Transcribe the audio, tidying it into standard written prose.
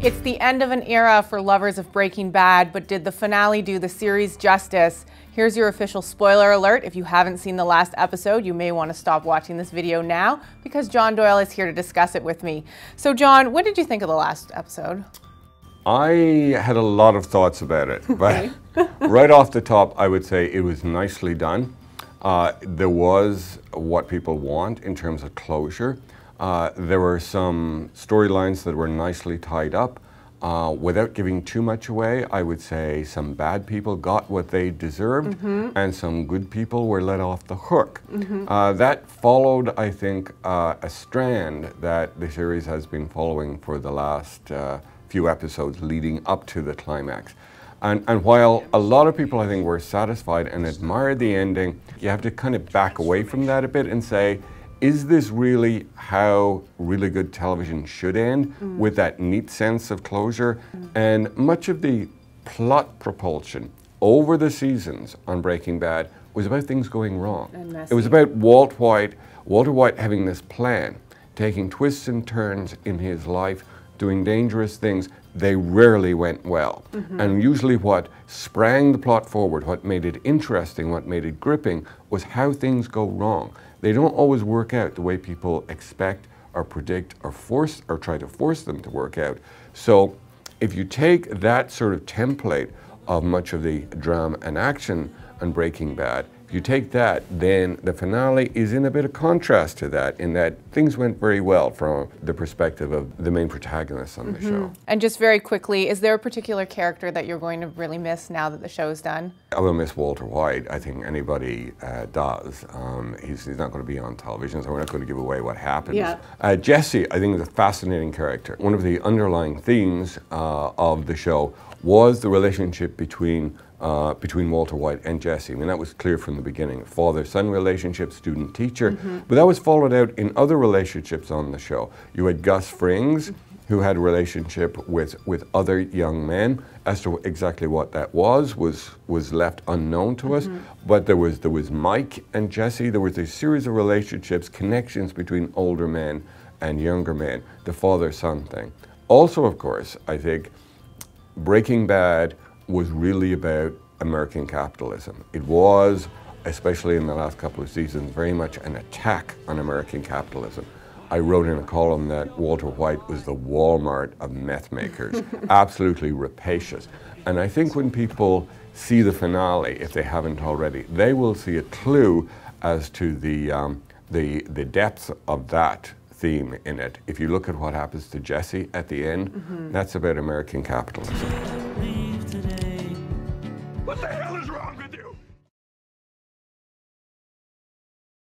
It's the end of an era for lovers of Breaking Bad, but did the finale do the series justice? Here's your official spoiler alert. If you haven't seen the last episode, you may want to stop watching this video now because John Doyle is here to discuss it with me. So John, what did you think of the last episode? I had a lot of thoughts about it, but right off the top, I would say it was nicely done. There was what people want in terms of closure. There were some storylines that were nicely tied up. Without giving too much away, I would say some bad people got what they deserved, and some good people were let off the hook. That followed, I think, a strand that the series has been following for the last few episodes leading up to the climax. And while a lot of people, I think, were satisfied and admired the ending, you have to kind of back away from that a bit and say, is this really how really good television should end, with that neat sense of closure? And much of the plot propulsion over the seasons on Breaking Bad was about things going wrong. It was about Walter White having this plan, taking twists and turns in his life, doing dangerous things. They rarely went well. And usually what sprang the plot forward, what made it interesting, what made it gripping, was how things go wrong. They don't always work out the way people expect or predict or force or try to force them to work out. So if you take that sort of template of much of the drama and action on Breaking Bad, if you take that, then the finale is in a bit of contrast to that, in that things went very well from the perspective of the main protagonists on the show. And just very quickly, is there a particular character that you're going to really miss now that the show's done? I will miss Walter White. I think anybody does. He's not going to be on television, so we're not going to give away what happens. Jesse, I think, is a fascinating character. One of the underlying themes of the show was the relationship between Walter White and Jesse. I mean, that was clear from the beginning. Father-son relationship, student-teacher. But that was followed out in other relationships on the show. You had Gus Frings, who had a relationship with other young men. As to exactly what that was left unknown to us. But there was Mike and Jesse. There was a series of relationships, connections between older men and younger men. The father-son thing. Also, of course, I think Breaking Bad was really about American capitalism. It was, especially in the last couple of seasons, very much an attack on American capitalism. I wrote in a column that Walter White was the Walmart of meth makers, absolutely rapacious. And I think when people see the finale, if they haven't already, they will see a clue as to the depth of that theme in it. If you look at what happens to Jesse at the end, that's about American capitalism. What the hell is wrong with